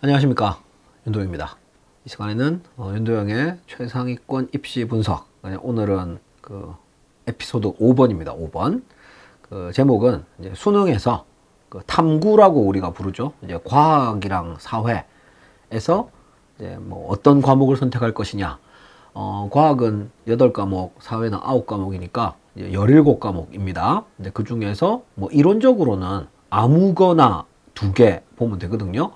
안녕하십니까, 윤도영입니다. 이 시간에는 윤도영의 최상위권 입시 분석, 오늘은 그 에피소드 5번입니다. 5번. 그 제목은 이제 수능에서 그 탐구라고 우리가 부르죠. 이제 과학이랑 사회에서 이제 뭐 어떤 과목을 선택할 것이냐. 과학은 8과목, 사회는 9과목이니까 이제 17과목입니다. 근데 그 중에서 뭐 이론적으로는 아무거나 2개 보면 되거든요.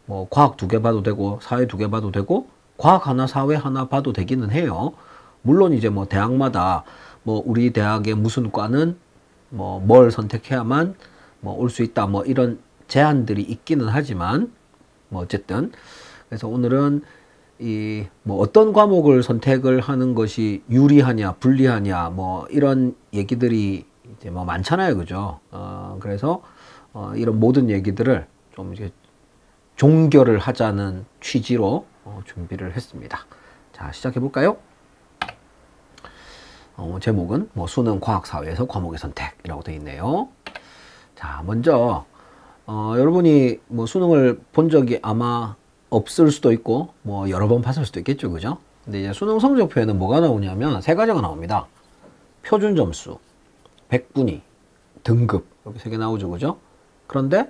뭐 과학 2개 봐도 되고 사회 2개 봐도 되고 과학 하나 사회 하나 봐도 되기는 해요. 물론 이제 뭐 대학마다 뭐 우리 대학의 무슨 과는 뭐 뭘 선택해야만 뭐 올 수 있다 뭐 이런 제한들이 있기는 하지만 뭐 어쨌든 그래서 오늘은 이 뭐 어떤 과목을 선택을 하는 것이 유리하냐 불리하냐 뭐 이런 얘기들이 이제 뭐 많잖아요, 그죠? 그래서 이런 모든 얘기들을 좀 이제 종결을 하자는 취지로 준비를 했습니다. 자, 시작해 볼까요? 제목은 뭐 수능 과학 사회에서 과목의 선택이라고 되어 있네요. 자, 먼저 여러분이 뭐 수능을 본 적이 아마 없을 수도 있고 뭐 여러 번 봤을 수도 있겠죠, 그죠? 근데 이제 수능 성적표에는 뭐가 나오냐면 3가지가 나옵니다. 표준 점수, 백분위, 등급 이렇게 3개 나오죠, 그죠? 그런데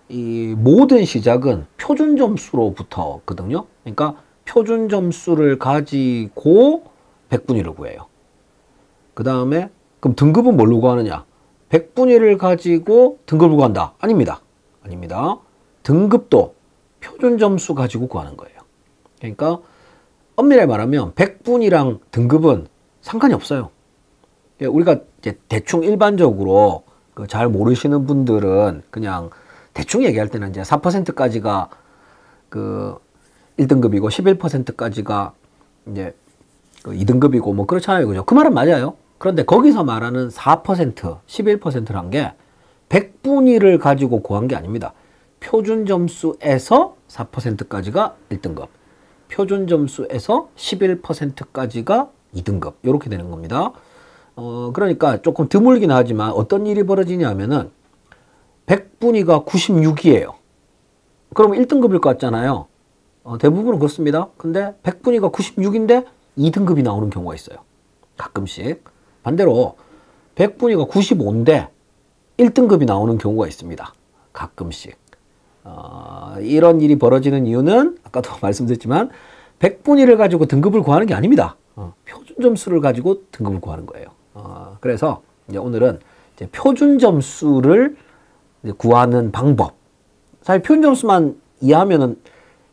이 모든 시작은 표준 점수로부터거든요. 그러니까 표준 점수를 가지고 백분위를 구해요. 그 다음에 그럼 등급은 뭘로 구하느냐? 백분위를 가지고 등급을 구한다? 아닙니다. 아닙니다. 등급도 표준 점수 가지고 구하는 거예요. 그러니까 엄밀히 말하면 백분위랑 등급은 상관이 없어요. 우리가 이제 대충 일반적으로 잘 모르시는 분들은 그냥 대충 얘기할 때는 이제 4%까지가 그 1등급이고 11%까지가 이제 그 2등급이고 뭐 그렇잖아요, 그죠? 그 말은 맞아요. 그런데 거기서 말하는 4%, 11%란 게 백분위를 가지고 구한 게 아닙니다. 표준 점수에서 4%까지가 1등급, 표준 점수에서 11%까지가 2등급 이렇게 되는 겁니다. 그러니까 조금 드물긴 하지만 어떤 일이 벌어지냐면은 백분위가 96이에요. 그럼 1등급일 것 같잖아요. 대부분은 그렇습니다. 근데 백분위가 96인데 2등급이 나오는 경우가 있어요. 가끔씩. 반대로 백분위가 95인데 1등급이 나오는 경우가 있습니다. 가끔씩. 이런 일이 벌어지는 이유는 아까도 말씀드렸지만 백분위를 가지고 등급을 구하는 게 아닙니다. 표준 점수를 가지고 등급을 구하는 거예요. 그래서 이제 오늘은 이제 표준 점수를 구하는 방법. 사실 표준 점수만 이해하면은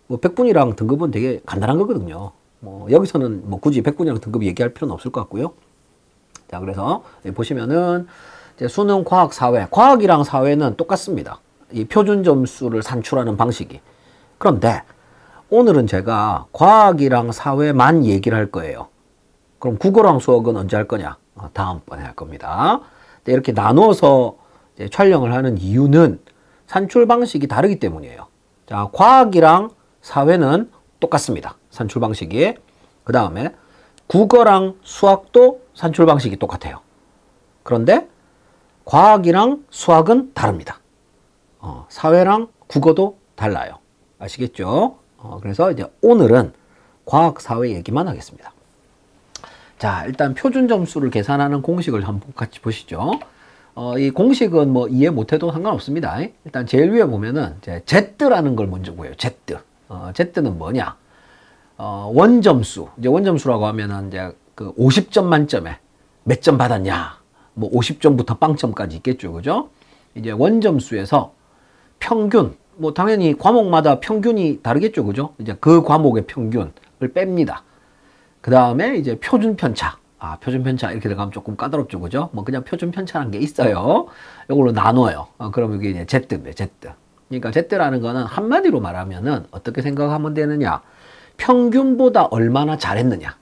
뭐 백분위랑 등급은 되게 간단한 거거든요. 뭐 여기서는 뭐 굳이 백분위랑 등급 얘기할 필요는 없을 것 같고요. 자, 그래서 보시면은 이제 수능 과학 사회, 과학이랑 사회는 똑같습니다. 이 표준 점수를 산출하는 방식이. 그런데 오늘은 제가 과학이랑 사회만 얘기를 할 거예요. 그럼 국어랑 수학은 언제 할 거냐? 다음번에 할 겁니다. 이렇게 나눠서 이제 촬영을 하는 이유는 산출 방식이 다르기 때문이에요. 자, 과학이랑 사회는 똑같습니다. 산출 방식이. 그 다음에 국어랑 수학도 산출 방식이 똑같아요. 그런데 과학이랑 수학은 다릅니다. 사회랑 국어도 달라요. 아시겠죠? 그래서 이제 오늘은 과학, 사회 얘기만 하겠습니다. 자, 일단 표준 점수를 계산하는 공식을 한번 같이 보시죠. 이 공식은 뭐 이해 못해도 상관없습니다. 일단 제일 위에 보면은 이제 Z라는 걸 먼저 구해요. Z. Z는 뭐냐? 원점수. 이제 원점수라고 하면은 이제 그 50점 만점에 몇 점 받았냐? 뭐 50점부터 빵점까지 있겠죠. 그죠? 이제 원점수에서 평균, 뭐 당연히 과목마다 평균이 다르겠죠. 그죠? 이제 그 과목의 평균을 뺍니다. 그 다음에 이제 표준 편차. 표준 편차 이렇게 들어가면 조금 까다롭죠, 그죠? 뭐 그냥 표준 편차라는 게 있어요. 이걸로 나눠요. 그럼 이게 이제 Z인데, Z. 그러니까 Z라는 거는 한마디로 말하면은 어떻게 생각하면 되느냐? 평균보다 얼마나 잘했느냐?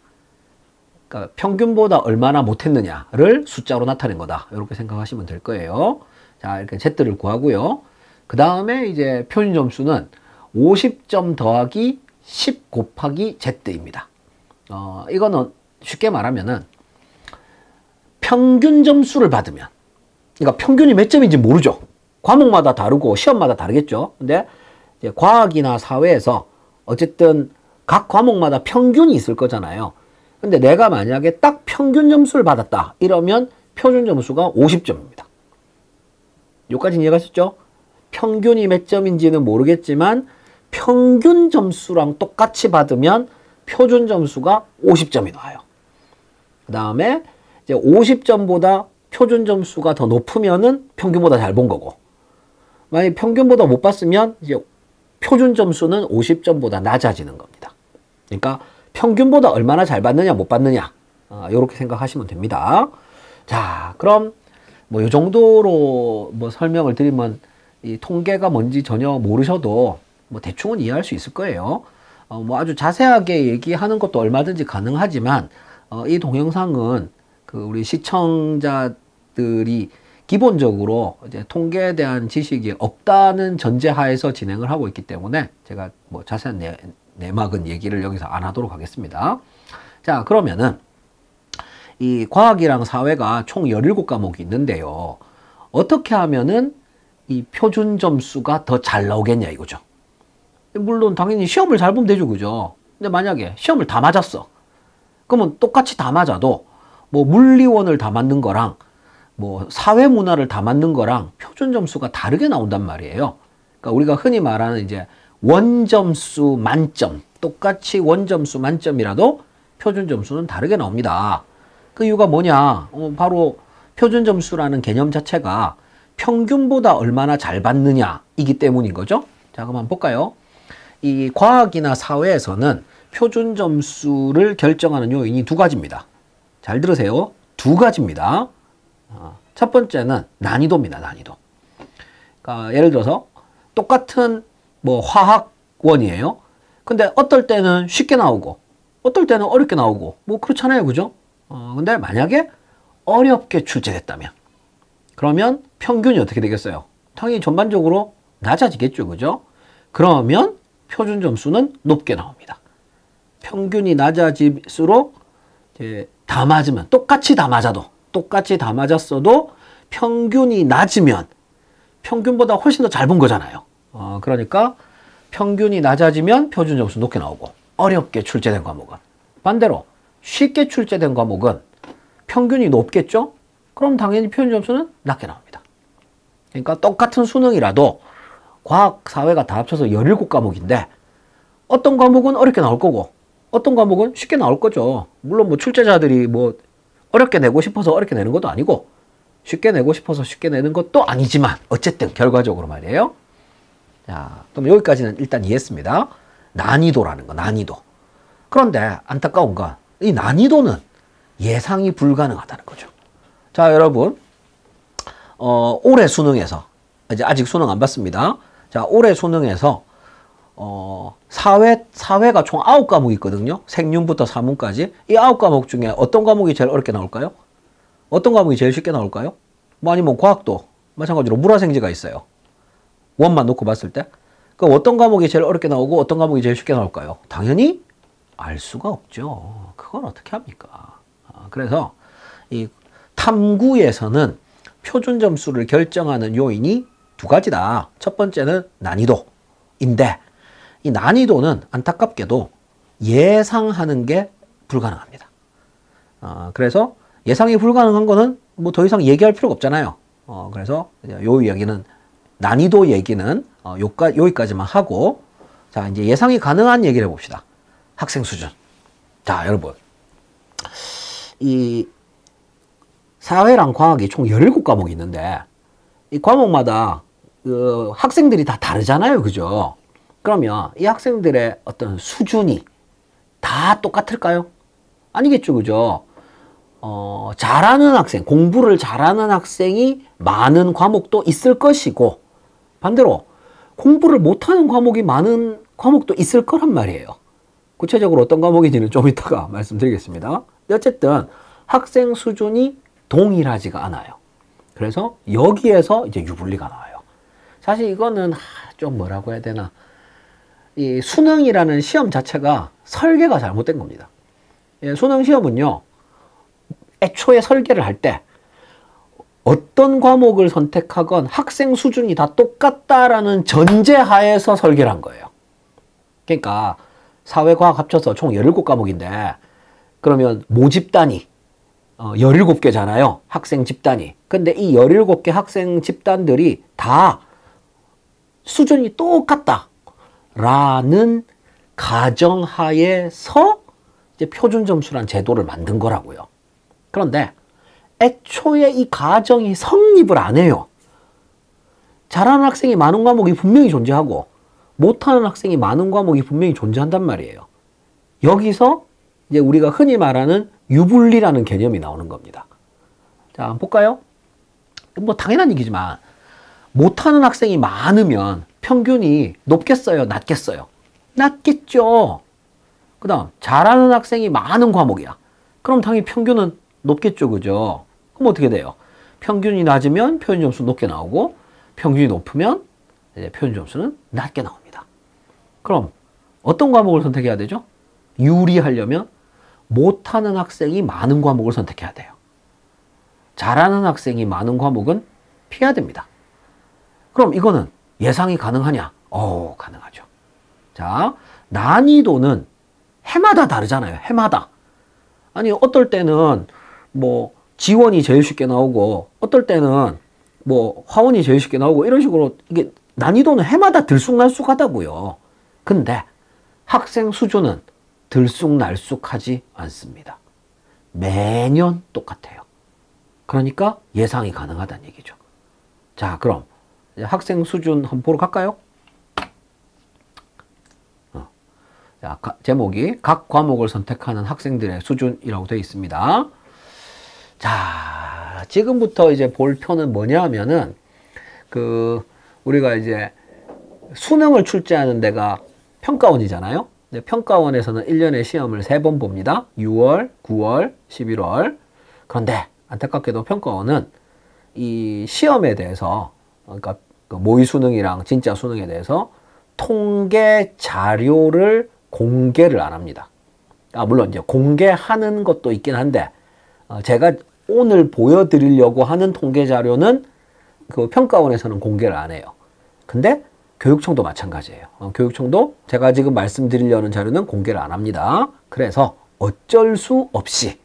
그러니까 평균보다 얼마나 못했느냐를 숫자로 나타낸 거다. 이렇게 생각하시면 될 거예요. 자, 이렇게 Z를 구하고요. 그 다음에 이제 표준 점수는 50점 더하기 10 곱하기 Z입니다. 이거는 쉽게 말하면은 평균 점수를 받으면, 그러니까 평균이 몇 점인지 모르죠. 과목마다 다르고 시험마다 다르겠죠. 근데 이제 과학이나 사회에서 어쨌든 각 과목마다 평균이 있을 거잖아요. 근데 내가 만약에 딱 평균 점수를 받았다 이러면 표준 점수가 50점입니다. 여기까지는 이해가셨죠? 평균이 몇 점인지는 모르겠지만 평균 점수랑 똑같이 받으면 표준 점수가 50점이 나와요. 그 다음에 이제 50점보다 표준 점수가 더 높으면은 평균보다 잘 본 거고, 만약에 평균보다 못 봤으면 이제 표준 점수는 50점보다 낮아지는 겁니다. 그러니까 평균보다 얼마나 잘 봤느냐 못 봤느냐, 이렇게 생각하시면 됩니다. 자, 그럼 뭐 이 정도로 뭐 설명을 드리면 이 통계가 뭔지 전혀 모르셔도 뭐 대충은 이해할 수 있을 거예요. 뭐 아주 자세하게 얘기하는 것도 얼마든지 가능하지만 이 동영상은 그 우리 시청자들이 기본적으로 이제 통계에 대한 지식이 없다는 전제하에서 진행을 하고 있기 때문에 제가 뭐 자세한 내막은 얘기를 여기서 안 하도록 하겠습니다. 자, 그러면은 이 과학이랑 사회가 총 17과목이 있는데요. 어떻게 하면은 이 표준 점수가 더 잘 나오겠냐 이거죠. 물론 당연히 시험을 잘 보면 되죠, 그죠? 근데 만약에 시험을 다 맞았어. 그러면 똑같이 다 맞아도 뭐 물리원을 다 맞는 거랑 뭐 사회문화를 다 맞는 거랑 표준 점수가 다르게 나온단 말이에요. 그러니까 우리가 흔히 말하는 이제 원점수 만점, 똑같이 원점수 만점이라도 표준 점수는 다르게 나옵니다. 그 이유가 뭐냐? 바로 표준 점수라는 개념 자체가 평균보다 얼마나 잘 받느냐 이기 때문인 거죠. 자, 그럼 한번 볼까요? 이 과학이나 사회에서는 표준 점수를 결정하는 요인이 두 가지입니다. 잘 들으세요. 두 가지입니다. 첫 번째는 난이도입니다. 난이도. 그러니까 예를 들어서 똑같은 뭐 화학원이에요. 근데 어떨 때는 쉽게 나오고 어떨 때는 어렵게 나오고 뭐 그렇잖아요, 그죠? 근데 만약에 어렵게 출제됐다면 그러면 평균이 어떻게 되겠어요? 당연히 전반적으로 낮아지겠죠, 그죠? 그러면 표준 점수는 높게 나옵니다. 평균이 낮아질수록 이제 다 맞으면 똑같이 다 맞았어도 평균이 낮으면 평균보다 훨씬 더 잘 본 거잖아요. 그러니까 평균이 낮아지면 표준 점수 높게 나오고, 어렵게 출제된 과목은 반대로 쉽게 출제된 과목은 평균이 높겠죠? 그럼 당연히 표준 점수는 낮게 나옵니다. 그러니까 똑같은 수능이라도 과학, 사회가 다 합쳐서 17과목인데 어떤 과목은 어렵게 나올 거고 어떤 과목은 쉽게 나올 거죠. 물론 뭐 출제자들이 뭐 어렵게 내고 싶어서 어렵게 내는 것도 아니고 쉽게 내고 싶어서 쉽게 내는 것도 아니지만 어쨌든 결과적으로 말이에요. 자, 그럼 여기까지는 일단 이해했습니다. 난이도라는 거, 난이도. 그런데 안타까운 건 이 난이도는 예상이 불가능하다는 거죠. 자, 여러분, 올해 수능에서, 이제 아직 수능 안 봤습니다. 자, 올해 수능에서 사회가 총 9과목이 있거든요. 생윤부터 사문까지. 이 9과목 중에 어떤 과목이 제일 어렵게 나올까요? 어떤 과목이 제일 쉽게 나올까요? 뭐 아니면 과학도 마찬가지로 물화생지가 있어요. 원만 놓고 봤을 때. 그럼 어떤 과목이 제일 어렵게 나오고 어떤 과목이 제일 쉽게 나올까요? 당연히 알 수가 없죠. 그건 어떻게 합니까? 그래서 이 탐구에서는 표준 점수를 결정하는 요인이 두 가지다. 첫 번째는 난이도인데 이 난이도는 안타깝게도 예상하는 게 불가능합니다. 그래서 예상이 불가능한 거는 뭐 더 이상 얘기할 필요가 없잖아요. 그래서 요 얘기는 난이도 얘기는 여기까지만 하고, 자, 이제 예상이 가능한 얘기를 해봅시다. 학생 수준. 자, 여러분, 이 사회랑 과학이 총 17과목이 있는데 이 과목마다 그 학생들이 다 다르잖아요, 그죠? 그러면 이 학생들의 어떤 수준이 다 똑같을까요? 아니겠죠, 그죠? 잘하는 학생, 공부를 잘하는 학생이 많은 과목도 있을 것이고, 반대로 공부를 못하는 과목이 많은 과목도 있을 거란 말이에요. 구체적으로 어떤 과목인지는 좀 이따가 말씀드리겠습니다. 어쨌든 학생 수준이 동일하지가 않아요. 그래서 여기에서 이제 유불리가 나와요. 사실 이거는 좀 뭐라고 해야 되나, 이 수능이라는 시험 자체가 설계가 잘못된 겁니다. 예, 수능 시험은요, 애초에 설계를 할 때 어떤 과목을 선택하건 학생 수준이 다 똑같다라는 전제하에서 설계를 한 거예요. 그러니까 사회과학 합쳐서 총 17과목인데 그러면 모집단이 17개잖아요. 학생 집단이. 근데 이 17개 학생 집단들이 다 수준이 똑같다 라는 가정하에서 이제 표준점수란 제도를 만든 거라고요. 그런데 애초에 이 가정이 성립을 안 해요. 잘하는 학생이 많은 과목이 분명히 존재하고 못하는 학생이 많은 과목이 분명히 존재한단 말이에요. 여기서 이제 우리가 흔히 말하는 유불리라는 개념이 나오는 겁니다. 자, 한번 볼까요? 뭐 당연한 얘기지만 못하는 학생이 많으면 평균이 높겠어요? 낮겠어요? 낮겠죠. 그 다음 잘하는 학생이 많은 과목이야. 그럼 당연히 평균은 높겠죠. 그죠? 그럼 어떻게 돼요? 평균이 낮으면 표준 점수 높게 나오고 평균이 높으면 이제 표준 점수는 낮게 나옵니다. 그럼 어떤 과목을 선택해야 되죠? 유리하려면 못하는 학생이 많은 과목을 선택해야 돼요. 잘하는 학생이 많은 과목은 피해야 됩니다. 그럼 이거는 예상이 가능하냐? 가능하죠. 자, 난이도는 해마다 다르잖아요. 해마다. 아니, 어떨 때는 뭐 지원이 제일 쉽게 나오고 어떨 때는 뭐 화원이 제일 쉽게 나오고 이런 식으로 이게 난이도는 해마다 들쑥날쑥하다고요. 근데 학생 수준은 들쑥날쑥하지 않습니다. 매년 똑같아요. 그러니까 예상이 가능하다는 얘기죠. 자, 그럼 학생 수준 한번 보러 갈까요? 자, 제목이 각 과목을 선택하는 학생들의 수준이라고 되어 있습니다. 자, 지금부터 이제 볼 표는 뭐냐 하면은 우리가 이제 수능을 출제하는 데가 평가원이잖아요. 근데 평가원에서는 1년에 시험을 3번 봅니다. 6월, 9월, 11월. 그런데 안타깝게도 평가원은 이 시험에 대해서, 그러니까 그 모의 수능이랑 진짜 수능에 대해서 통계 자료를 공개를 안 합니다. 물론 이제 공개하는 것도 있긴 한데, 제가 오늘 보여드리려고 하는 통계 자료는 그 평가원에서는 공개를 안 해요. 근데 교육청도 마찬가지예요. 교육청도 제가 지금 말씀드리려는 자료는 공개를 안 합니다. 그래서 어쩔 수 없이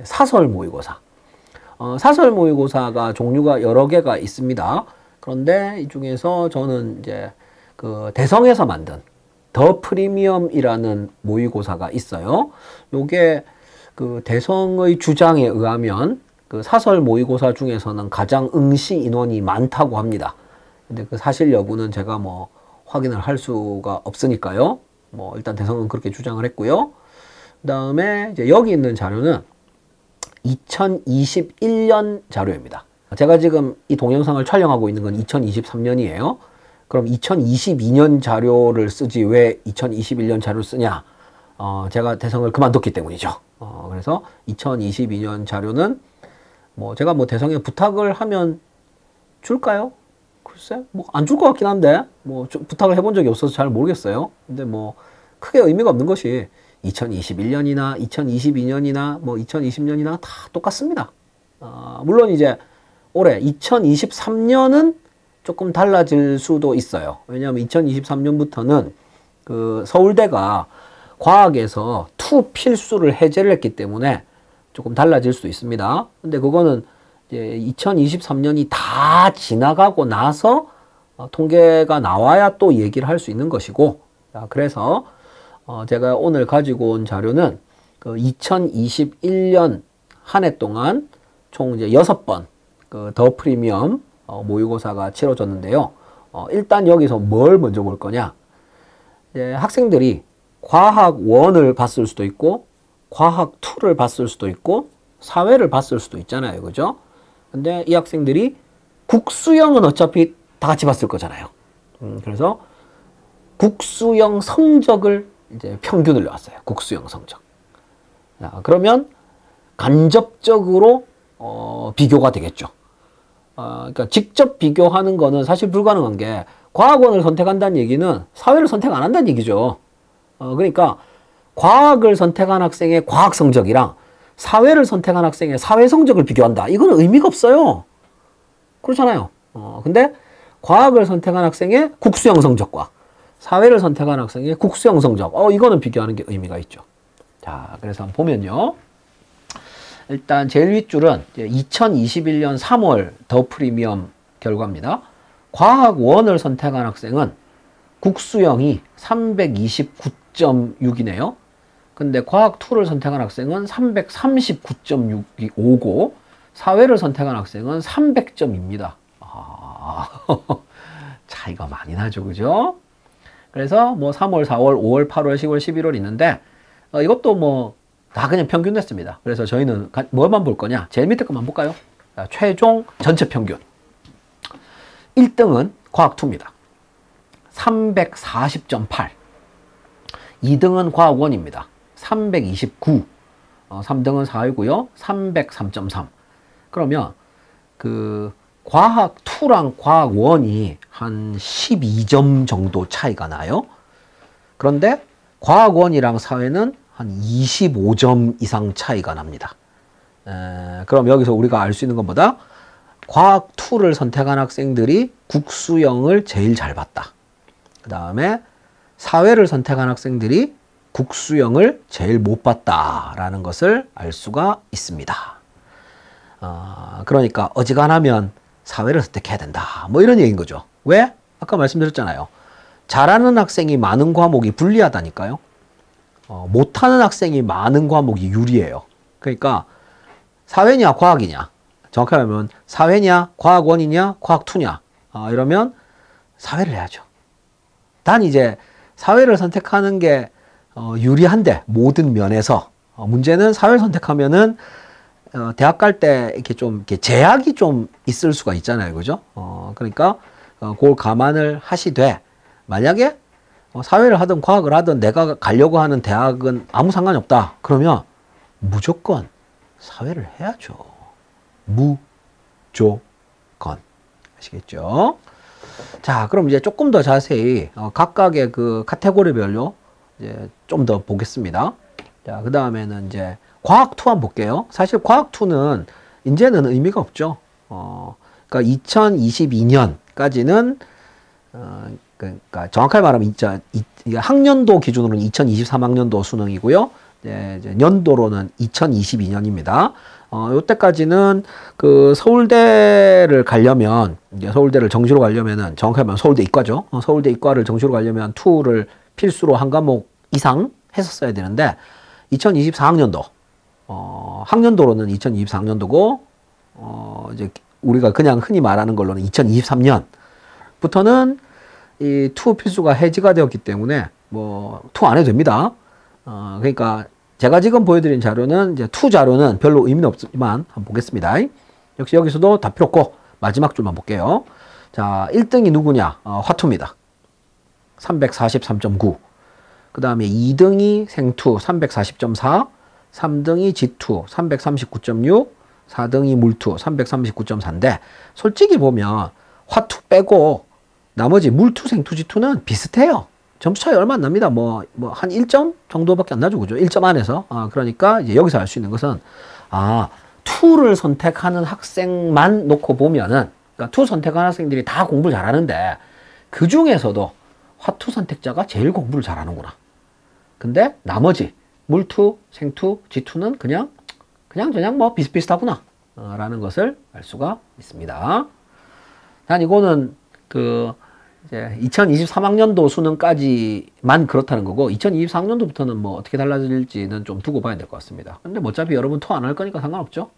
사설 모의고사. 사설 모의고사가 종류가 여러 개가 있습니다. 그런데 이 중에서 저는 이제 그 대성에서 만든 더 프리미엄이라는 모의고사가 있어요. 요게 그 대성의 주장에 의하면 그 사설 모의고사 중에서는 가장 응시 인원이 많다고 합니다. 근데 그 사실 여부는 제가 뭐 확인을 할 수가 없으니까요. 뭐 일단 대성은 그렇게 주장을 했고요. 그 다음에 이제 여기 있는 자료는 2021년 자료입니다. 제가 지금 이 동영상을 촬영하고 있는 건 2023년이에요. 그럼 2022년 자료를 쓰지 왜 2021년 자료를 쓰냐? 제가 대성을 그만뒀기 때문이죠. 그래서 2022년 자료는 뭐 제가 뭐 대성에 부탁을 하면 줄까요? 글쎄, 뭐 안 줄 것 같긴 한데 뭐 부탁을 해본 적이 없어서 잘 모르겠어요. 근데 뭐 크게 의미가 없는 것이 2021년이나 2022년이나 뭐 2020년이나 다 똑같습니다. 물론 이제 올해 2023년은 조금 달라질 수도 있어요. 왜냐하면 2023년부터는 그 서울대가 과학에서 투 필수를 해제를 했기 때문에 조금 달라질 수도 있습니다. 근데 그거는 이제 2023년이 다 지나가고 나서 통계가 나와야 또 얘기를 할 수 있는 것이고, 그래서 제가 오늘 가지고 온 자료는 그 2021년 한 해 동안 총 이제 6번 그 더 프리미엄 모의고사가 치러졌는데요. 일단 여기서 뭘 먼저 볼 거냐? 이제 학생들이 과학 1을 봤을 수도 있고, 과학 2를 봤을 수도 있고, 사회를 봤을 수도 있잖아요. 그죠? 근데 이 학생들이 국수형은 어차피 다 같이 봤을 거잖아요. 그래서 국수형 성적을 이제 평균을 내왔어요. 국수형 성적. 자, 그러면 간접적으로 비교가 되겠죠. 그러니까 직접 비교하는 거는 사실 불가능한 게 과학원을 선택한다는 얘기는 사회를 선택 안 한다는 얘기죠. 그러니까 과학을 선택한 학생의 과학 성적이랑 사회를 선택한 학생의 사회 성적을 비교한다. 이건 의미가 없어요. 그렇잖아요. 근데 과학을 선택한 학생의 국수형 성적과 사회를 선택한 학생의 국수형 성적, 이거는 비교하는 게 의미가 있죠. 자, 그래서 한번 보면요. 일단 제일 윗줄은 2021년 3월 더 프리미엄 결과입니다. 과학 1을 선택한 학생은 국수형이 329.6이네요. 근데 과학 2를 선택한 학생은 339.6이 오고 사회를 선택한 학생은 300점입니다. 차이가 많이 나죠, 그죠? 그래서 뭐 3월, 4월, 5월, 8월, 10월, 11월 있는데 이것도 뭐 다 그냥 평균 냈습니다. 그래서 저희는 뭐만 볼 거냐? 제일 밑에 것만 볼까요? 자, 최종 전체 평균. 1등은 과학2입니다. 340.8. 2등은 과학1입니다. 329. 3등은 사회고요. 303.3. 그러면 그 과학2랑 과학1이 한 12점 정도 차이가 나요. 그런데 과학1이랑 사회는 한 25점 이상 차이가 납니다. 그럼 여기서 우리가 알 수 있는 것보다 과학2를 선택한 학생들이 국수형을 제일 잘 봤다. 그 다음에 사회를 선택한 학생들이 국수형을 제일 못 봤다라는 것을 알 수가 있습니다. 그러니까 어지간하면 사회를 선택해야 된다. 뭐 이런 얘기인 거죠. 왜? 아까 말씀드렸잖아요. 잘하는 학생이 많은 과목이 불리하다니까요. 못하는 학생이 많은 과목이 유리해요. 그러니까 사회냐 과학이냐, 정확하게 하면 사회냐 과학1이냐 과학2냐, 이러면 사회를 해야죠. 단 이제 사회를 선택하는 게 유리한데 모든 면에서 문제는 사회를 선택하면은 대학 갈 때 이렇게 좀 이렇게 제약이 좀 있을 수가 있잖아요, 그죠? 그러니까 그걸 감안을 하시되 만약에 사회를 하든 과학을 하든 내가 가려고 하는 대학은 아무 상관이 없다. 그러면 무조건 사회를 해야죠. 무조건. 아시겠죠? 자, 그럼 이제 조금 더 자세히 각각의 그 카테고리별로 이제 좀 더 보겠습니다. 자, 그 다음에는 이제 과학2 한번 볼게요. 사실 과학2는 이제는 의미가 없죠. 그러니까 2022년까지는 그러니까 정확하게 말하면 학년도 기준으로는 2023학년도 수능이고요. 이제 연도로는 2022년입니다. 요때까지는 그 서울대를 가려면, 이제 서울대를 정시로 가려면은 정확하게 말하면 서울대 이과죠. 서울대 이과를 정시로 가려면 2를 필수로 한 과목 이상 했었어야 되는데 2024학년도 학년도로는 2024학년도고 이제 우리가 그냥 흔히 말하는 걸로는 2023년부터는 이 투 필수가 해지가 되었기 때문에 뭐 투 안 해도 됩니다. 그러니까 제가 지금 보여드린 자료는 이제 투 자료는 별로 의미는 없지만 한번 보겠습니다. 역시 여기서도 다 필요 없고 마지막 줄만 볼게요. 자, 1등이 누구냐? 화투입니다. 343.9. 그 다음에 2등이 생투 340.4, 3등이 지투 339.6, 4등이 물투 339.4인데 솔직히 보면 화투 빼고 나머지 물투, 생투, 지투는 비슷해요. 점수 차이 얼마 안 납니다. 뭐 한 1점 정도밖에 안 나죠. 그죠? 1점 안에서. 그러니까 이제 여기서 알 수 있는 것은, 투를 선택하는 학생만 놓고 보면은, 그러니까 투 선택하는 학생들이 다 공부를 잘하는데, 그 중에서도 화투 선택자가 제일 공부를 잘하는구나. 근데 나머지, 물투, 생투, 지투는 그냥 뭐 비슷비슷하구나. 라는 것을 알 수가 있습니다. 난 이거는 이제 2023학년도 수능까지만 그렇다는 거고 2024학년도부터는 뭐 어떻게 달라질지는 좀 두고 봐야 될 것 같습니다. 근데 뭐 어차피 여러분 투 안 할 거니까 상관없죠.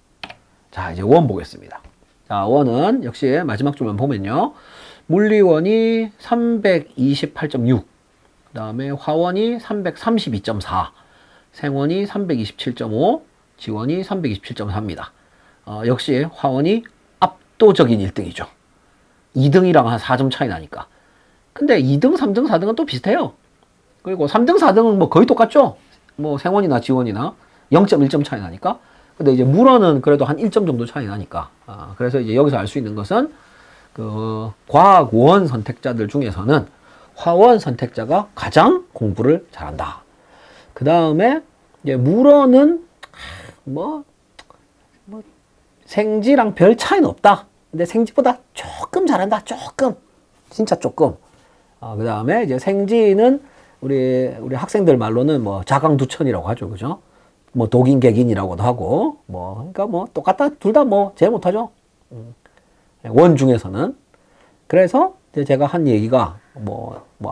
자, 이제 원 보겠습니다. 자, 원은 역시 마지막 줄만 보면요. 물리원이 328.6, 그 다음에 화원이 332.4, 생원이 327.5, 지원이 327.4입니다. 역시 화원이 압도적인 1등이죠. 2등이랑 한 4점 차이 나니까. 근데 2등, 3등, 4등은 또 비슷해요. 그리고 3등, 4등은 뭐 거의 똑같죠. 뭐 생원이나 지원이나 0.1점 차이 나니까. 근데 이제 물어는 그래도 한 1점 정도 차이 나니까. 그래서 이제 여기서 알 수 있는 것은 그 과학원 선택자들 중에서는 화원 선택자가 가장 공부를 잘한다. 그 다음에 이제 물어는 뭐 생지랑 별 차이는 없다. 근데 생지보다 조금 잘한다. 조금. 진짜 조금. 그 다음에 이제 생지는 우리 학생들 말로는 뭐 자강두천이라고 하죠. 그죠? 뭐 독인객인이라고도 하고, 그러니까 똑같다. 둘 다 제일 못하죠. 원 중에서는. 그래서 이제 제가 한 얘기가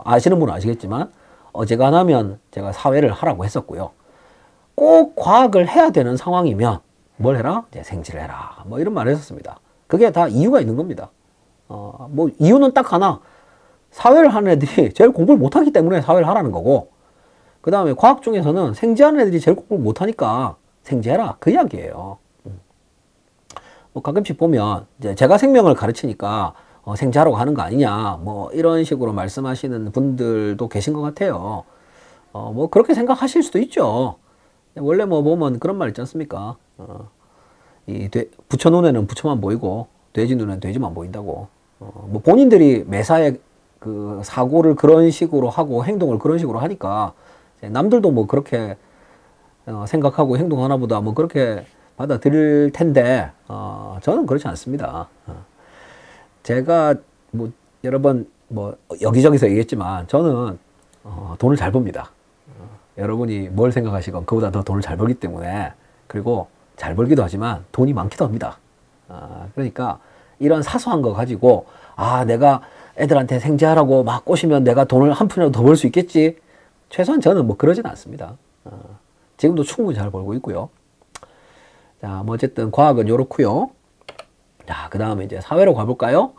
아시는 분은 아시겠지만, 어지간하면 제가 사회를 하라고 했었고요. 꼭 과학을 해야 되는 상황이면 뭘 해라? 이제 생지를 해라. 이런 말을 했었습니다. 그게 다 이유가 있는 겁니다. 이유는 딱 하나. 사회를 하는 애들이 제일 공부를 못하기 때문에 사회를 하라는 거고, 그 다음에 과학 중에서는 생지하는 애들이 제일 공부를 못하니까 생지해라. 그 이야기예요. 가끔씩 보면, 이제 제가 생명을 가르치니까 생지하라고 하는 거 아니냐. 이런 식으로 말씀하시는 분들도 계신 것 같아요. 그렇게 생각하실 수도 있죠. 원래 보면 그런 말 있지 않습니까? 부처 눈에는 부처만 보이고, 돼지 눈에는 돼지만 보인다고. 본인들이 매사에 그 사고를 그런 식으로 하고 행동을 그런 식으로 하니까 남들도 그렇게 생각하고 행동하나 보다 그렇게 받아들일 텐데 저는 그렇지 않습니다. 제가 여러 번 여기저기서 얘기했지만 저는 돈을 잘 법니다. 여러분이 뭘 생각하시건 그보다 더 돈을 잘 벌기 때문에, 그리고 잘 벌기도 하지만 돈이 많기도 합니다. 그러니까 이런 사소한 거 가지고 내가 애들한테 생지하라고 막 꼬시면 내가 돈을 한 푼이라도 더 벌 수 있겠지. 최소한 저는 그러진 않습니다. 지금도 충분히 잘 벌고 있고요. 자, 어쨌든 과학은 요렇고요. 자, 그 다음에 이제 사회로 가볼까요?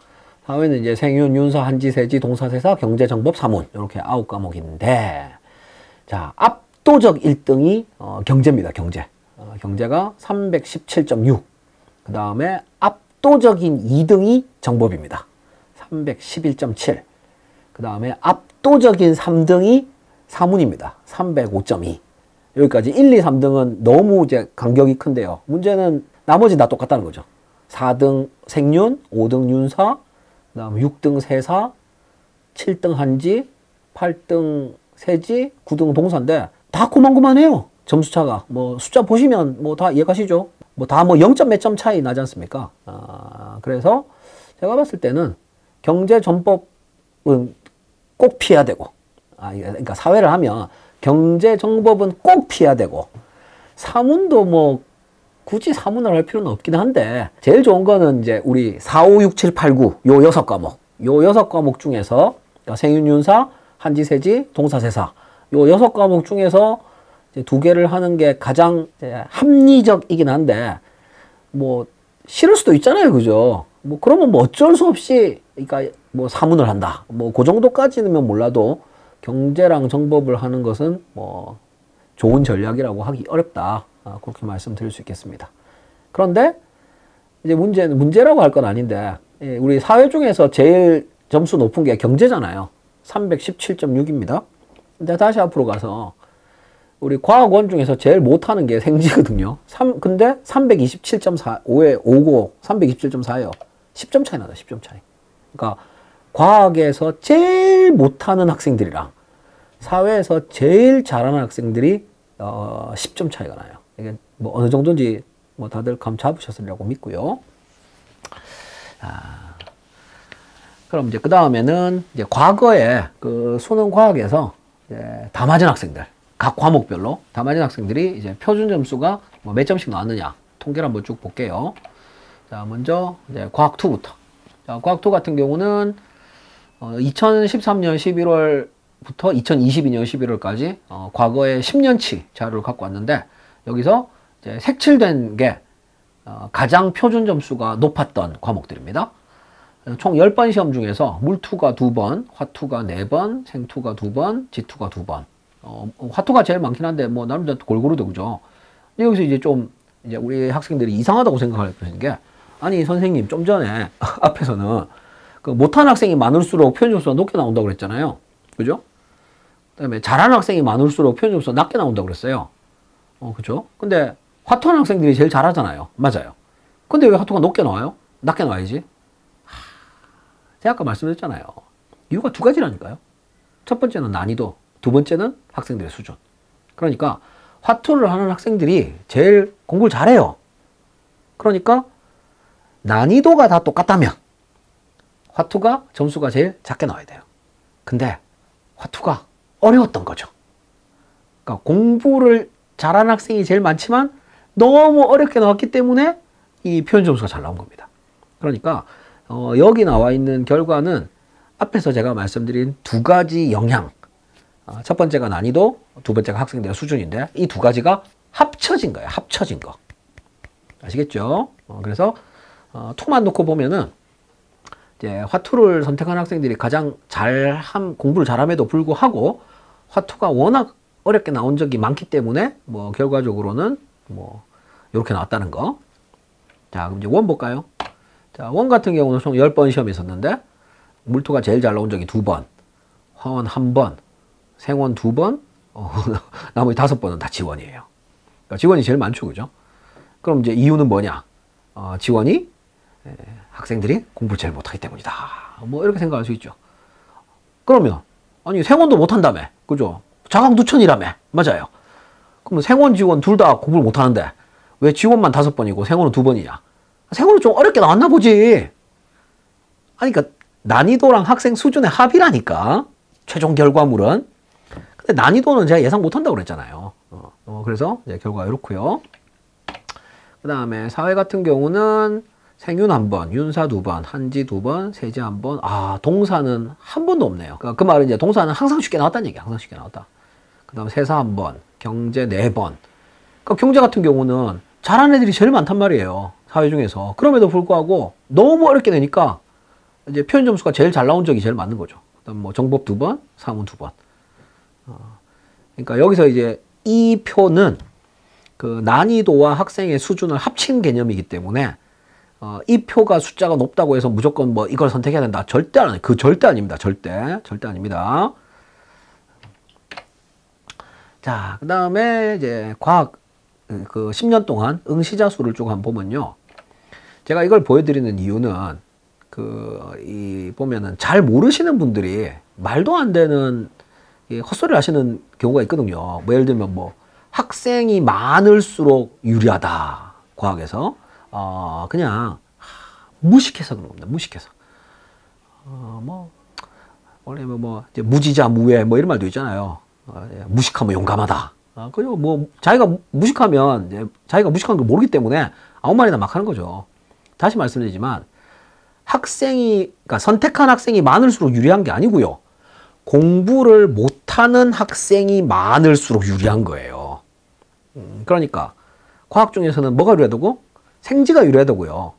사회는 이제 생윤, 윤사, 한지, 세지, 동사세사, 경제, 정법, 사문 이렇게 9과목인데, 자, 압도적 1등이 경제입니다. 경제. 경제가 317.6. 그 다음에 압도적인 2등이 정법입니다. 311.7. 그 다음에 압도적인 3등이 사문입니다. 305.2. 여기까지 1, 2, 3등은 너무 이제 간격이 큰데요. 문제는 나머지 다 똑같다는 거죠. 4등 생윤, 5등 윤사, 그 다음에 6등 세사, 7등 한지, 8등 세지, 9등 동사인데 다 고만고만해요. 점수차가. 숫자 보시면 다 이해가시죠? 다 0점 몇 점 차이 나지 않습니까? 그래서 제가 봤을 때는 경제 전법은 꼭 피해야 되고, 그러니까 사회를 하면 경제 정법은 꼭 피해야 되고, 사문도 굳이 사문을 할 필요는 없긴 한데, 제일 좋은 거는 이제 우리 4, 5, 6, 7, 8, 9, 요 6과목. 요 6과목 중에서, 그러니까 생윤윤사, 한지세지, 동사세사. 요 6과목 중에서 이제 2개를 하는 게 가장 합리적이긴 한데, 싫을 수도 있잖아요. 그죠? 그러면 어쩔 수 없이, 그러니까 사문을 한다. 그 정도까지는 몰라도, 경제랑 정법을 하는 것은 좋은 전략이라고 하기 어렵다. 그렇게 말씀드릴 수 있겠습니다. 그런데 이제 문제라고 할 건 아닌데, 우리 사회 중에서 제일 점수 높은 게 경제잖아요. 317.6입니다. 근데 다시 앞으로 가서 우리 과학원 중에서 제일 못하는 게 생지거든요. 근데 327.4, 5에 5고 327.4예요. 10점 차이 나다, 10점 차이. 그러니까 과학에서 제일 못하는 학생들이랑 사회에서 제일 잘하는 학생들이 10점 차이가 나요. 이게 어느 정도인지 다들 감 잡으셨으리라고 믿고요. 그럼 이제 그 다음에는 이제 과거에 그 수능 과학에서 이제 다 맞은 학생들, 각 과목별로 다 맞은 학생들이 이제 표준 점수가 몇 점씩 나왔느냐 통계를 한번 쭉 볼게요. 자, 먼저 이제 과학2부터. 자, 과학2 같은 경우는 2013년 11월부터 2022년 11월까지 과거의 10년치 자료를 갖고 왔는데, 여기서 이제 색칠된 게 가장 표준 점수가 높았던 과목들입니다. 총 10번 시험 중에서 물2가 2번, 화2가 4번, 생투가 2번, 지투가 2번. 화2가 제일 많긴 한데 나름대로 골고루도 그죠. 여기서 이제 좀 이제 우리 학생들이 이상하다고 생각할 게, 아니 선생님 좀 전에 앞에서는 그 못하는 학생이 많을수록 표준 점수가 높게 나온다고 그랬잖아요. 그죠? 그다음에 잘하는 학생이 많을수록 표준 점수가 낮게 나온다고 그랬어요. 그죠? 근데 화투하는 학생들이 제일 잘하잖아요. 맞아요. 근데 왜 화투가 높게 나와요? 낮게 나와야지. 제가 아까 말씀드렸잖아요. 이유가 두 가지라니까요. 첫 번째는 난이도, 두 번째는 학생들의 수준. 그러니까 화투를 하는 학생들이 제일 공부를 잘해요. 그러니까 난이도가 다 똑같다면 화투가 점수가 제일 작게 나와야 돼요. 근데 화투가 어려웠던 거죠. 그러니까 공부를 잘하는 학생이 제일 많지만 너무 어렵게 나왔기 때문에 이 표현 점수가 잘 나온 겁니다. 그러니까 여기 나와 있는 결과는 앞에서 제가 말씀드린 두 가지 영향, 첫 번째가 난이도, 두 번째가 학생들의 수준인데 이 두 가지가 합쳐진 거예요. 합쳐진 거. 아시겠죠? 그래서 투만 놓고 보면은 이제 화투를 선택한 학생들이 가장 공부를 잘함에도 불구하고 화투가 워낙 어렵게 나온 적이 많기 때문에 뭐 결과적으로는 뭐 이렇게 나왔다는 거. 자, 그럼 이제 원 볼까요? 자, 원 같은 경우는 총 10번 시험이 있었는데 물투가 제일 잘 나온 적이 2번, 화원 1번, 생원 2번, 나머지 5번은 다 지원이에요. 그러니까 지원이 제일 많죠, 그죠? 그럼 이제 이유는 뭐냐? 지원이 학생들이 공부를 제일 못하기 때문이다. 뭐 이렇게 생각할 수 있죠. 그러면 아니 생원도 못한다며, 그죠? 자강두천이라며, 맞아요. 그럼 생원, 지원 둘 다 공부를 못하는데 왜 지원만 5번이고 생원은 2번이냐? 생원은 좀 어렵게 나왔나 보지. 아니, 그러니까 난이도랑 학생 수준의 합이라니까 최종 결과물은. 근데 난이도는 제가 예상 못한다고 그랬잖아요. 그래서 이제 결과가 이렇고요. 그 다음에 사회 같은 경우는 생윤 1번, 윤사 2번, 한지 2번, 세지 1번. 동사는 한 번도 없네요. 그러니까 그 말은 이제 동사는 항상 쉽게 나왔다는 얘기야. 항상 쉽게 나왔다. 그 다음 세사 1번, 경제 4번. 그러니까 경제 같은 경우는 잘하는 애들이 제일 많단 말이에요. 사회 중에서. 그럼에도 불구하고 너무 어렵게 내니까 이제 표현 점수가 제일 잘 나온 적이 제일 맞는 거죠. 그다음 뭐 정법 2번, 사문 2번. 그러니까 여기서 이제 이 표는 그 난이도와 학생의 수준을 합친 개념이기 때문에 이 표가 숫자가 높다고 해서 무조건 뭐 이걸 선택해야 된다. 절대 안 해요. 그 절대 아닙니다. 절대 아닙니다. 자, 그 다음에 이제 과학 그 10년 동안 응시자 수를 쭉 한번 보면요. 제가 이걸 보여드리는 이유는 보면은 잘 모르시는 분들이 말도 안 되는 헛소리를 하시는 경우가 있거든요. 뭐 예를 들면 뭐 학생이 많을수록 유리하다. 과학에서. 그냥 무식해서 그런 겁니다. 무식해서. 원래 이제 무지자 무외 뭐 이런 말도 있잖아요. 무식하면 용감하다. 그리고 뭐 자기가 무식하면 이제 자기가 무식한 걸 모르기 때문에 아무 말이나 막 하는 거죠. 다시 말씀드리지만 그러니까 선택한 학생이 많을수록 유리한 게 아니고요. 공부를 못하는 학생이 많을수록 유리한 거예요. 그러니까 과학 중에서는 뭐가 유리하다고? 생지가 유리하다고요.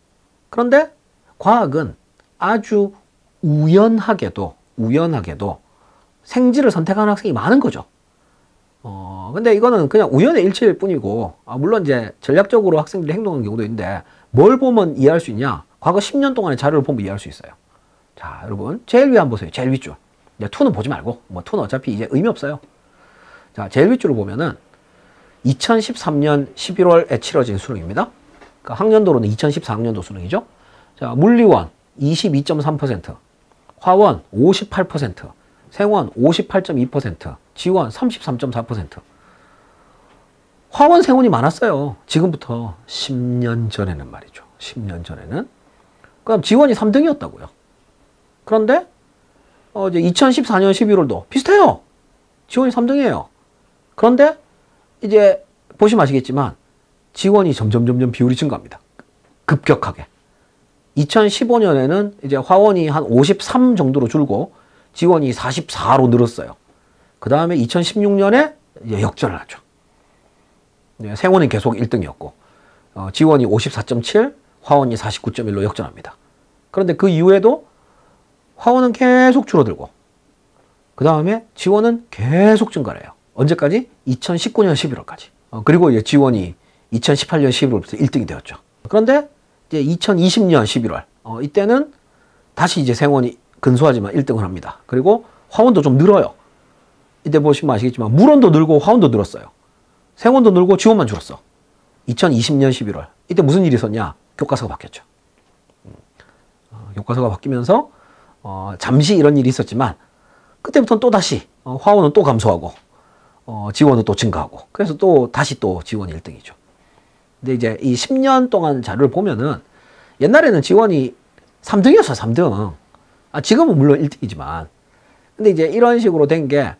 그런데 과학은 아주 우연하게도 생지를 선택하는 학생이 많은 거죠. 근데 이거는 그냥 우연의 일치일 뿐이고, 물론 이제 전략적으로 학생들이 행동하는 경우도 있는데, 뭘 보면 이해할 수 있냐? 과거 10년 동안의 자료를 보면 이해할 수 있어요. 자, 여러분, 제일 위 한번 보세요. 제일 윗줄. 이제 투는 보지 말고, 투는 어차피 이제 의미 없어요. 자, 제일 윗줄을 보면은 2013년 11월에 치러진 수능입니다. 그러니까 학년도로는 2014학년도 수능이죠. 자, 물리원 22.3%, 화원 58%, 생원 58.2%, 지원 33.4%. 화원, 생원이 많았어요. 지금부터 10년 전에는 말이죠. 10년 전에는. 그럼 지원이 3등이었다고요. 그런데 이제 2014년 11월도 비슷해요. 지원이 3등이에요. 그런데 이제 보시면 아시겠지만 지원이 점점 비율이 증가합니다. 급격하게. 2015년에는 이제 화원이 한 53 정도로 줄고 지원이 44로 늘었어요. 그 다음에 2016년에 이제 역전을 하죠. 생원은 계속 1등이었고 지원이 54.7, 화원이 49.1로 역전합니다. 그런데 그 이후에도 화원은 계속 줄어들고 그 다음에 지원은 계속 증가를 해요. 언제까지? 2019년 11월까지. 그리고 이제 지원이 2018년 11월부터 1등이 되었죠. 그런데 이제 2020년 11월 이때는 다시 이제 생원이 근소하지만 1등을 합니다. 그리고 화원도 좀 늘어요. 이때 보시면 아시겠지만 물원도 늘고 화원도 늘었어요. 생원도 늘고 지원만 줄었어. 2020년 11월. 이때 무슨 일이 있었냐? 교과서가 바뀌었죠. 교과서가 바뀌면서 잠시 이런 일이 있었지만 그때부터는 또 다시 화원은 또 감소하고 지원은 또 증가하고. 그래서 또 다시 또 지원이 1등이죠. 근데 이제 이 10년 동안 자료를 보면은 옛날에는 지원이 3등이었어요, 3등. 지금은 물론 1등이지만. 근데 이제 이런 식으로 된 게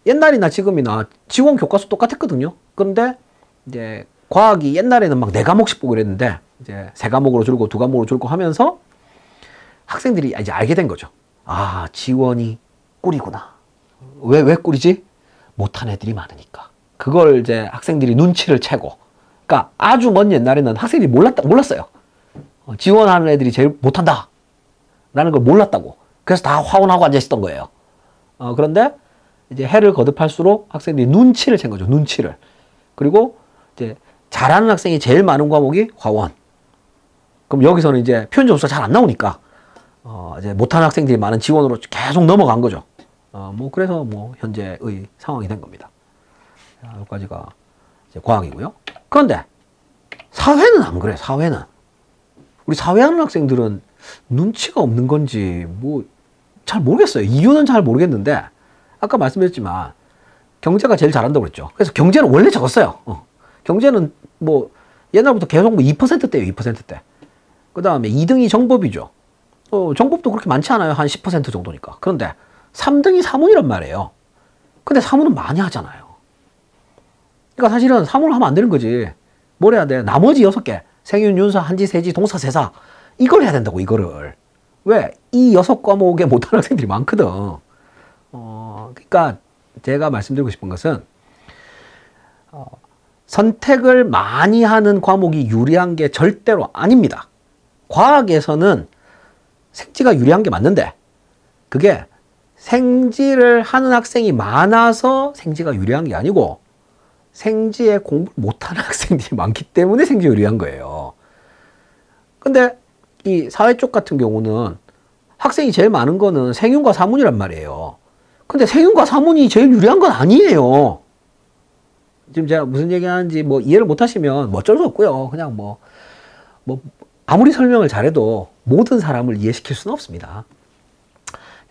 옛날이나 지금이나 지원 교과서 똑같았거든요. 그런데 이제 과학이 옛날에는 막 4과목씩 보고 그랬는데 이제 3과목으로 줄고 2과목으로 줄고 하면서 학생들이 이제 알게 된 거죠. 지원이 꿀이구나. 왜 꿀이지? 못한 애들이 많으니까. 그걸 이제 학생들이 눈치를 채고. 그러니까 아주 먼 옛날에는 학생들이 몰랐어요. 지원하는 애들이 제일 못한다. 라는 걸 몰랐다고. 그래서 다 화원하고 앉아있었던 거예요. 그런데 이제 해를 거듭할수록 학생들이 눈치를 챈 거죠. 눈치를. 그리고 이제 잘하는 학생이 제일 많은 과목이 화원. 그럼 여기서는 이제 표현 점수가 잘 안 나오니까 이제 못하는 학생들이 많은 지원으로 계속 넘어간 거죠. 그래서 현재의 상황이 된 겁니다. 여기까지가 이제 과학이고요. 그런데 사회는 안 그래. 사회는 우리 사회하는 학생들은 눈치가 없는 건지 잘 모르겠어요. 이유는 잘 모르겠는데 아까 말씀드렸지만 경제가 제일 잘한다고 그랬죠. 그래서 경제는 원래 적었어요. 경제는 옛날부터 계속 2%대예요. 2%대. 그 다음에 2등이 정법이죠. 정법도 그렇게 많지 않아요. 한 10% 정도니까. 그런데 3등이 사문이란 말이에요. 근데 사문은 많이 하잖아요. 그러니까 사실은 사문을 하면 안 되는 거지. 뭘 해야 돼? 나머지 6개. 생윤, 윤사, 한지, 세지, 동사, 세사. 이걸 해야 된다고, 이거를. 왜? 이 6과목에 못하는 학생들이 많거든. 그러니까 제가 말씀드리고 싶은 것은 선택을 많이 하는 과목이 유리한 게 절대로 아닙니다. 과학에서는 생지가 유리한 게 맞는데 그게 생지를 하는 학생이 많아서 생지가 유리한 게 아니고 생지에 공부를 못하는 학생들이 많기 때문에 생지가 유리한 거예요. 근데 이 사회 쪽 같은 경우는 학생이 제일 많은 거는 생윤과 사문이란 말이에요. 근데 생윤과 사문이 제일 유리한 건 아니에요. 지금 제가 무슨 얘기 하는지 이해를 못 하시면 어쩔 수 없고요. 그냥 아무리 설명을 잘해도 모든 사람을 이해시킬 수는 없습니다.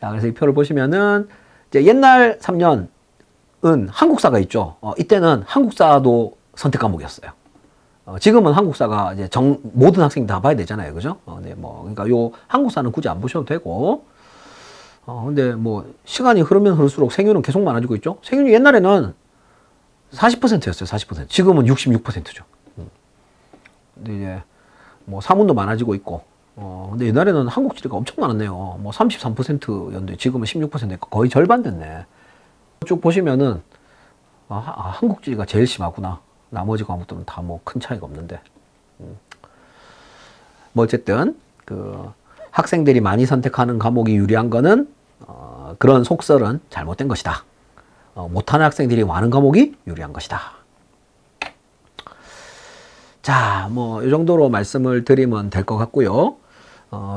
자, 그래서 이 표를 보시면은 이제 옛날 3년은 한국사가 있죠. 이때는 한국사도 선택 과목이었어요. 지금은 한국사가 이제 모든 학생이 다 봐야 되잖아요. 그죠? 네, 그러니까 요 한국사는 굳이 안 보셔도 되고. 근데 시간이 흐르면 흐를수록 생윤은 계속 많아지고 있죠. 생윤이 옛날에는 40%였어요. 40%. 지금은 66%죠. 근데 이제 사문도 많아지고 있고. 근데 옛날에는 한국 지리가 엄청 많았네요. 33%였는데 지금은 16%니까 거의 절반 됐네. 쭉 보시면은 한국 지리가 제일 심하구나. 나머지 과목들은 다 큰 차이가 없는데. 어쨌든 학생들이 많이 선택하는 과목이 유리한 거는 그런 속설은 잘못된 것이다. 못하는 학생들이 많은 과목이 유리한 것이다. 자, 이 정도로 말씀을 드리면 될 것 같고요.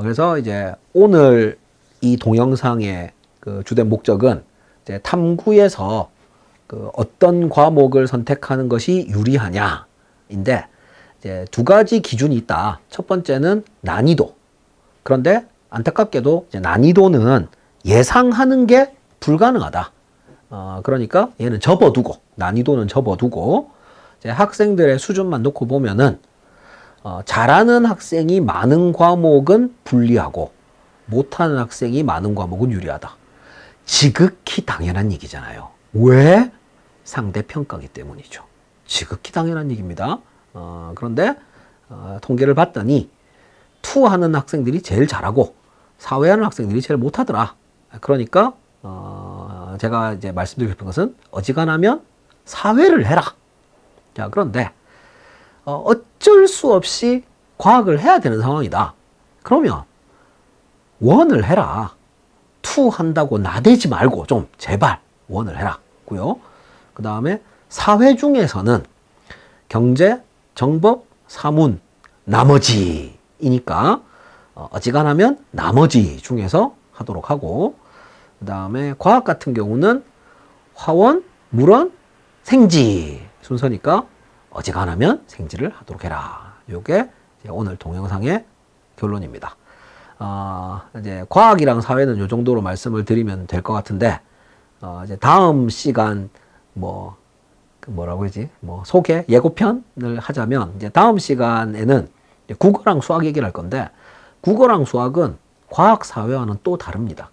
그래서 이제 오늘 이 동영상의 주된 목적은 이제 탐구에서 어떤 과목을 선택하는 것이 유리하냐인데 이제 2가지 기준이 있다. 첫 번째는 난이도. 그런데 안타깝게도 이제 난이도는 예상하는 게 불가능하다. 그러니까 얘는 접어두고, 난이도는 접어두고 이제 학생들의 수준만 놓고 보면은 잘하는 학생이 많은 과목은 불리하고 못하는 학생이 많은 과목은 유리하다. 지극히 당연한 얘기잖아요. 왜? 상대평가기 때문이죠. 지극히 당연한 얘기입니다. 그런데 통계를 봤더니 투하는 학생들이 제일 잘하고 사회하는 학생들이 제일 못하더라. 그러니까 제가 이제 말씀드리고 싶은 것은 어지간하면 사회를 해라. 자, 그런데 어쩔 수 없이 과학을 해야 되는 상황이다. 그러면 원을 해라. 투 한다고 나대지 말고 좀 제발 원을 해라. 고요. 그 다음에 사회 중에서는 경제, 정법, 사문, 나머지이니까 어지간하면 나머지 중에서 하도록 하고, 그 다음에 과학 같은 경우는 화원, 물원, 생지 순서니까 어지간하면 생지를 하도록 해라. 요게 오늘 동영상의 결론입니다. 이제 과학이랑 사회는 요 정도로 말씀을 드리면 될 것 같은데, 이제 다음 시간 뭐라고 하지? 소개, 예고편을 하자면, 이제 다음 시간에는 국어랑 수학 얘기를 할 건데, 국어랑 수학은 과학, 사회와는 또 다릅니다.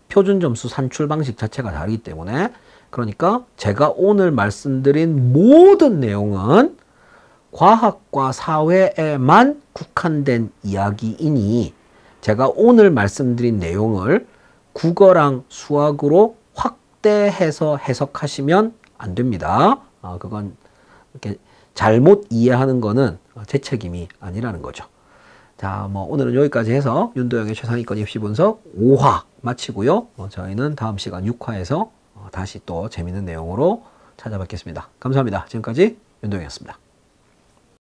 표준 점수 산출 방식 자체가 다르기 때문에, 그러니까 제가 오늘 말씀드린 모든 내용은 과학과 사회에만 국한된 이야기이니, 제가 오늘 말씀드린 내용을 국어랑 수학으로 확대해서 해석하시면 안 됩니다. 그건 이렇게 잘못 이해하는 거는 제 책임이 아니라는 거죠. 자, 오늘은 여기까지 해서 윤도영의 최상위권 입시 분석 5화 마치고요. 저희는 다음 시간 6화에서 다시 또 재밌는 내용으로 찾아뵙겠습니다. 감사합니다. 지금까지 윤도영이었습니다.